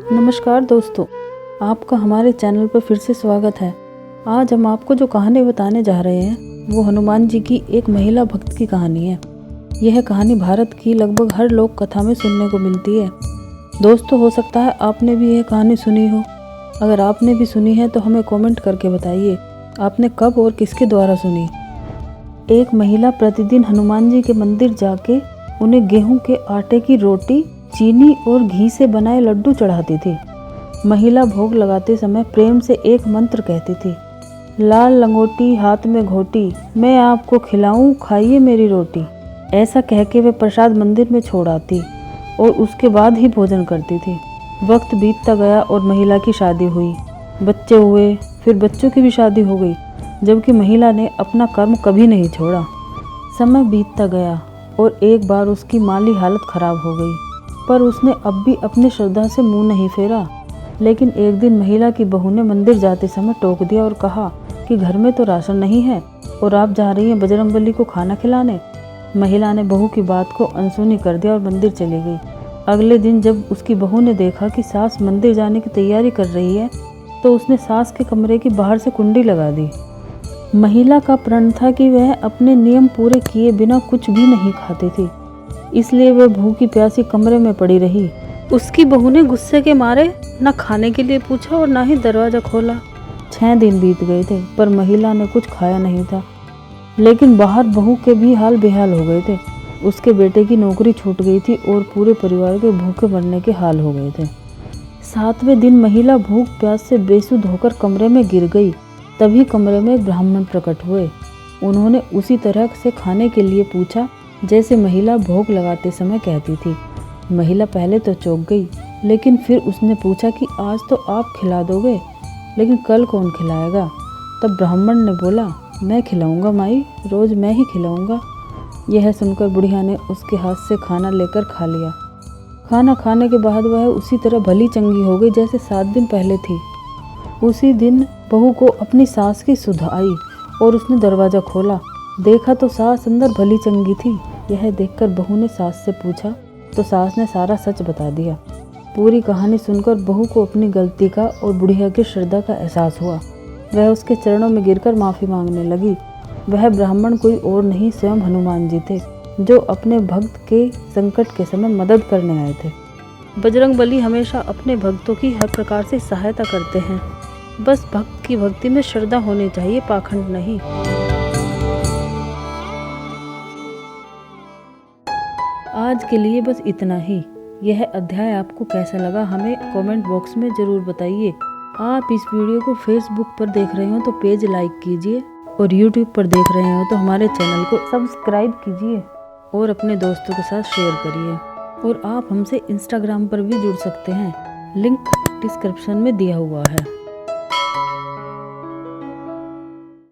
नमस्कार दोस्तों, आपका हमारे चैनल पर फिर से स्वागत है। आज हम आपको जो कहानी बताने जा रहे हैं वो हनुमान जी की एक महिला भक्त की कहानी है। यह कहानी भारत की लगभग हर लोक कथा में सुनने को मिलती है। दोस्तों, हो सकता है आपने भी यह कहानी सुनी हो। अगर आपने भी सुनी है तो हमें कमेंट करके बताइए आपने कब और किसके द्वारा सुनी। एक महिला प्रतिदिन हनुमान जी के मंदिर जाके उन्हें गेहूं के आटे की रोटी, चीनी और घी से बनाए लड्डू चढ़ाती थी। महिला भोग लगाते समय प्रेम से एक मंत्र कहती थी, लाल लंगोटी हाथ में घोटी, मैं आपको खिलाऊं खाइए मेरी रोटी। ऐसा कह के वे प्रसाद मंदिर में छोड़ आती और उसके बाद ही भोजन करती थी। वक्त बीतता गया और महिला की शादी हुई, बच्चे हुए, फिर बच्चों की भी शादी हो गई, जबकि महिला ने अपना कर्म कभी नहीं छोड़ा। समय बीतता गया और एक बार उसकी माली हालत खराब हो गई, पर उसने अब भी अपनी श्रद्धा से मुंह नहीं फेरा। लेकिन एक दिन महिला की बहू ने मंदिर जाते समय टोक दिया और कहा कि घर में तो राशन नहीं है और आप जा रही हैं बजरंगबली को खाना खिलाने। महिला ने बहू की बात को अनसुनी कर दिया और मंदिर चली गई। अगले दिन जब उसकी बहू ने देखा कि सास मंदिर जाने की तैयारी कर रही है तो उसने सास के कमरे की बाहर से कुंडी लगा दी। महिला का प्रण था कि वह अपने नियम पूरे किए बिना कुछ भी नहीं खाती थी, इसलिए वह भूखी प्यासी कमरे में पड़ी रही। उसकी बहू ने गुस्से के मारे न खाने के लिए पूछा और न ही दरवाजा खोला। 6 दिन बीत गए थे पर महिला ने कुछ खाया नहीं था। लेकिन बाहर बहू के भी हाल बेहाल हो गए थे। उसके बेटे की नौकरी छूट गई थी और पूरे परिवार के भूखे मरने के हाल हो गए थे। 7वें दिन महिला भूख प्यास से बेसुध होकर कमरे में गिर गई। तभी कमरे में ब्राह्मण प्रकट हुए। उन्होंने उसी तरह से खाने के लिए पूछा जैसे महिला भोग लगाते समय कहती थी। महिला पहले तो चौंक गई, लेकिन फिर उसने पूछा कि आज तो आप खिला दोगे, लेकिन कल कौन खिलाएगा? तब ब्राह्मण ने बोला, मैं खिलाऊंगा माई, रोज मैं ही खिलाऊंगा। यह सुनकर बुढ़िया ने उसके हाथ से खाना लेकर खा लिया। खाना खाने के बाद वह उसी तरह भली चंगी हो गई जैसे 7 दिन पहले थी। उसी दिन बहू को अपनी सास की सुध आई और उसने दरवाज़ा खोला। देखा तो सास अंदर भली चंगी थी। यह देखकर बहू ने सास से पूछा तो सास ने सारा सच बता दिया। पूरी कहानी सुनकर बहू को अपनी गलती का और बुढ़िया की श्रद्धा का एहसास हुआ। वह उसके चरणों में गिरकर माफ़ी मांगने लगी। वह ब्राह्मण कोई और नहीं, स्वयं हनुमान जी थे, जो अपने भक्त के संकट के समय मदद करने आए थे। बजरंगबली हमेशा अपने भक्तों की हर प्रकार से सहायता करते हैं। बस भक्त की भक्ति में श्रद्धा होनी चाहिए, पाखंड नहीं। आज के लिए बस इतना ही। यह अध्याय आपको कैसा लगा हमें कमेंट बॉक्स में ज़रूर बताइए। आप इस वीडियो को फेसबुक पर देख रहे हो तो पेज लाइक कीजिए और यूट्यूब पर देख रहे हो तो हमारे चैनल को सब्सक्राइब कीजिए और अपने दोस्तों के साथ शेयर करिए। और आप हमसे इंस्टाग्राम पर भी जुड़ सकते हैं, लिंक डिस्क्रिप्शन में दिया हुआ है।